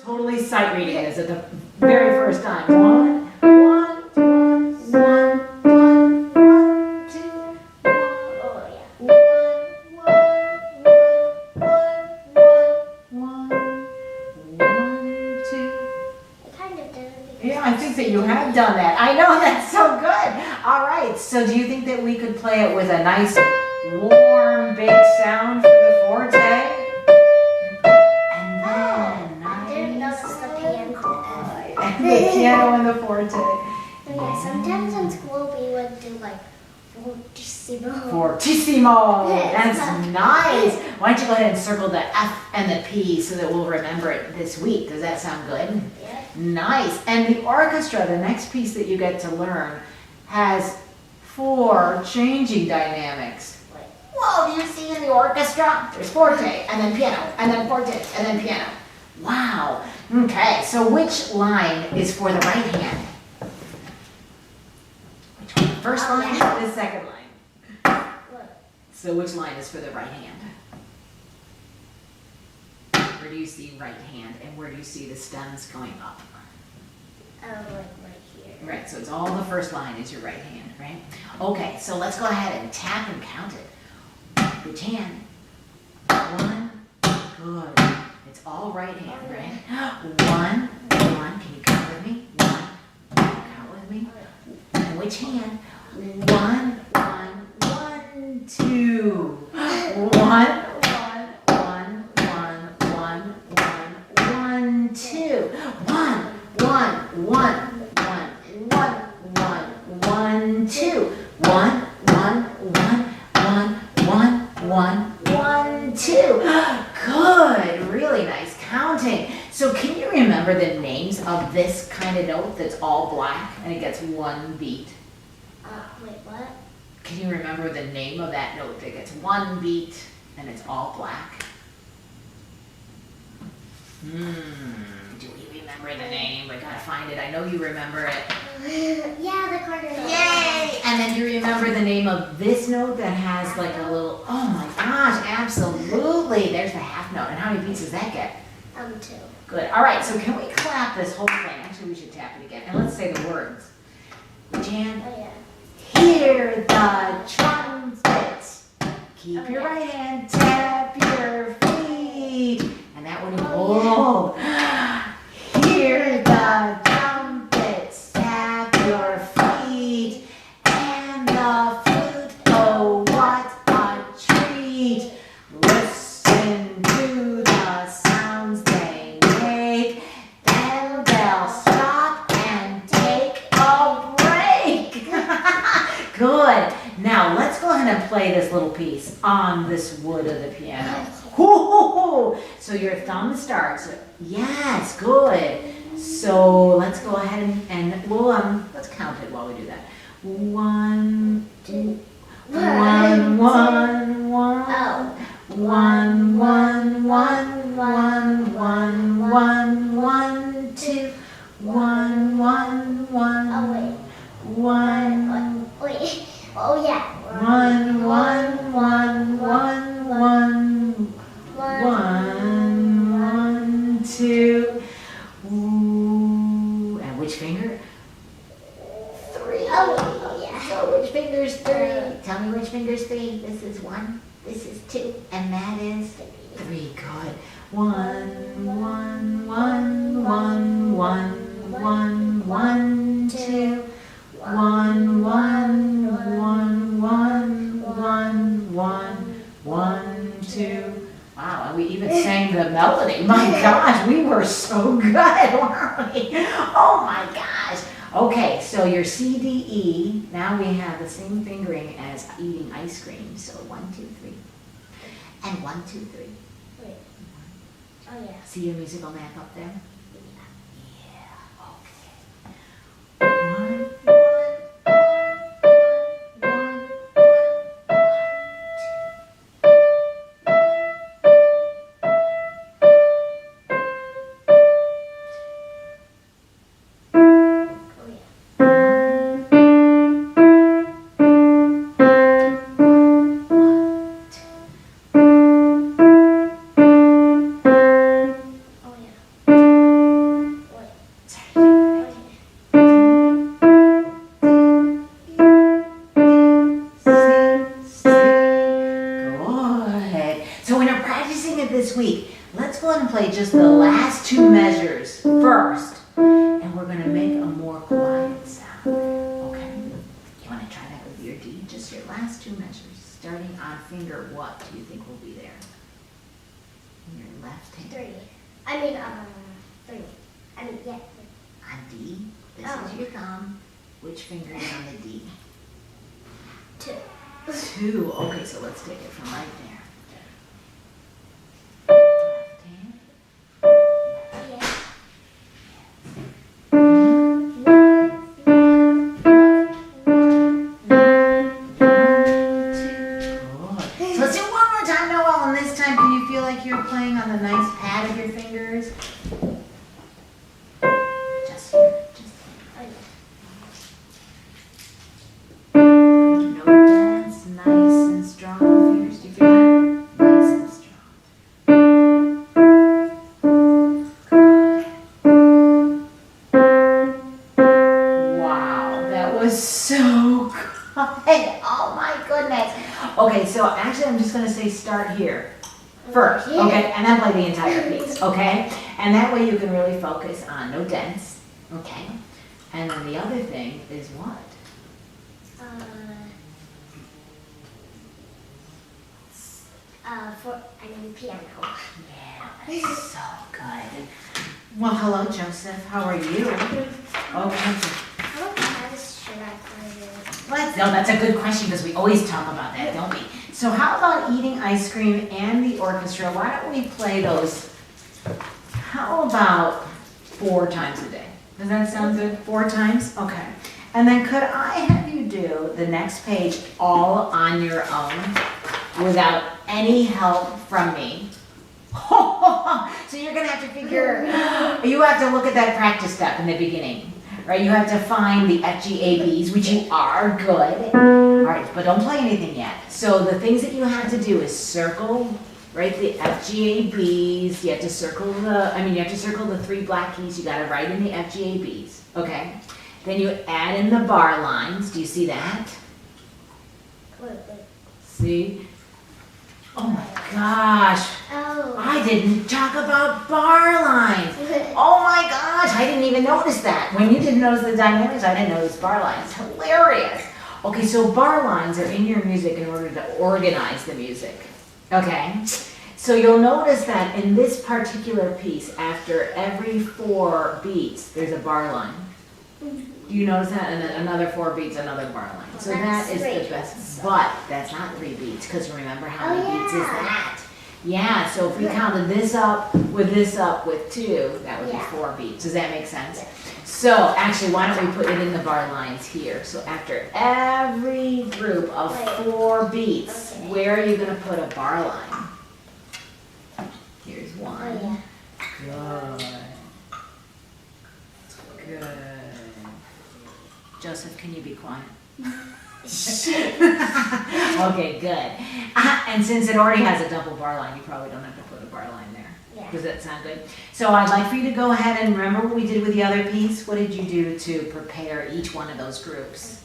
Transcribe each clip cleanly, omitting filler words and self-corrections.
Totally sight reading this at the very first time. One, one, one, one, one, one, two, Oh yeah. One, two. I kind of did it. Yeah, I think that you have done that. I know, that's so good. All right, so do you think that we could play it with a nice, warm, big sound for the forte? And then, I didn't notice the piano. and the piano and the forte. Yeah, sometimes in school we would do like fortissimo. Fortissimo. Yes. That's nice. Why don't you go ahead and circle the F and the P so that we'll remember it this week. Does that sound good? Yeah. Nice. And the orchestra, the next piece that you get to learn, has 4 changing dynamics. Wait. Whoa, do you see in the orchestra? There's forte, and then piano, and then forte, and then piano. Wow. Okay, so which line is for the right hand? Which one? The first line or the second line? What? So which line is for the right hand? Where do you see right hand, and where do you see the stems going up? Like right here. Right, so it's all the first line is your right hand, right? Okay, so let's go ahead and tap and count it. Which hand? 1, good. It's all right hand, right? 1, 1, can you count with me? 1, count with me? And which hand? 1, 1, 1, 2. 1, 1, 1, 1, 1, 2. 1, 1, 1. 1, 2. 1, 1, 1, 1, 1, 2. Good, really nice counting. So can you remember the names of this kind of note that's all black and it gets 1 beat? Wait, what? Can you remember the name of that note that gets 1 beat and it's all black? Do we remember the name? We gotta find it. I know you remember it. Yeah, the corner note. Yay! And then do you remember the name of this note that has like a little, oh my gosh, absolutely. There's the half note. And how many beats does that get? 2. Good. All right, so can we clap this whole thing? Actually, we should tap it again. And let's say the words. Jan, Oh yeah. hear the trumpets. Keep your right hand, tap your feet. And that one you hold. Hear the trumpets, tap your feet. And the flute, oh what a treat. Listen to the sounds they make. Then they'll stop and take a break. Good. Now let's go ahead and play this little piece on this wood of the piano. Woo-hoo-hoo. So your thumb starts. Yes, good. So let's go ahead and we'll let's count it while we do that. 1, 2, 1, 1, 1. Oh. 1, 1, 1, 1, 1, 1, 1, 2, 1, 1, 1. Oh wait. 1. Wait. Oh yeah. 1, 1, 1, 1, 1, 1, 2. Ooh. And which finger? 3. Oh yeah. So which finger's 3? Tell me which finger's 3. This is 1. This is 2. And that is 3. Good. 1, 1, 1, 1, 1, 1, 1, 2. 1, 1, 1, 1, 1, 1, 1, 2. Wow, and we even sang the melody. My gosh, we were so good, weren't we? Oh my gosh. Okay, so your C, D, E, now we have the same fingering as eating ice cream. So 1, 2, 3. And 1, 2, 3. Wait. Oh yeah. See your musical map up there? Yeah. Yeah, okay. 1, 1. Oh yeah. this week, let's go ahead and play just the last two measures first. And we're going to make a more quiet sound. Okay? You want to try that with your D? Just your last two measures. Starting on finger, what do you think will be there? In your left hand. 3. 3. Yeah. On D, this is your thumb. Which finger is on the D? 2. 2. Okay, so let's take it from right there. Left hand. Yeah. Good. So let's do it one more time, Noelle, and this time can you feel like you're playing on the nice pad of your fingers? Just here. No dance, nice and strong fingers. Do you feel that? Nice and strong. Wow, that was so good. Oh my goodness. Okay, so actually I'm just going to say start here first, okay? And then play the entire piece, okay? And that way you can really focus on no dents, okay? And then the other thing is what? Piano. Yeah, that's so good. Well, hello, Joseph. How are you? Okay. How fast should I play this? No, that's a good question because we always talk about that, don't we? So how about eating ice cream and the orchestra? Why don't we play those, how about 4 times a day? Does that sound good? 4 times? Okay. And then could I have you do the next page all on your own without any help from me? So you're going to have to figure, you have to look at that practice step in the beginning, right? You have to find the FGABs, which you are good. All right, but don't play anything yet. So the things that you have to do is circle, right, the FGABs. You have to circle you have to circle the 3 black keys. You got to write in the FGABs, okay? Then you add in the bar lines. Do you see that? Wait. See? Oh my gosh. Oh. I didn't talk about bar lines. Oh my gosh, I didn't even notice that. When you didn't notice the dynamics, I didn't notice bar lines. Hilarious. Okay, so bar lines are in your music in order to organize the music. Okay? So you'll notice that in this particular piece, after every 4 beats, there's a bar line. Do you notice that? And then another 4 beats, another bar line. So that is the best. But that's not 3 beats, because remember how many beats is that? Yeah, so if we counted this up with 2, that would be 4 beats. Does that make sense? So actually, why don't we put it in the bar lines here? So after every group of 4 beats, where are you going to put a bar line? Here's 1. Good. Good. Joseph, can you be quiet? Okay, good. And since it already has a double bar line, you probably don't have to put a bar line there. Yeah. Does that sound good? So I'd like for you to go ahead and remember what we did with the other piece. What did you do to prepare each one of those groups?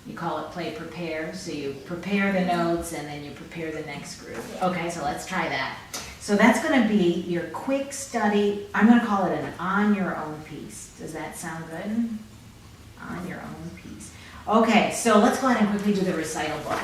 You call it play prepare. So you prepare the notes and then you prepare the next group. Yeah. Okay, so let's try that. So that's going to be your quick study. I'm going to call it an on your own piece. Does that sound good? On your own piece. Okay, so let's go ahead and quickly do the recital book.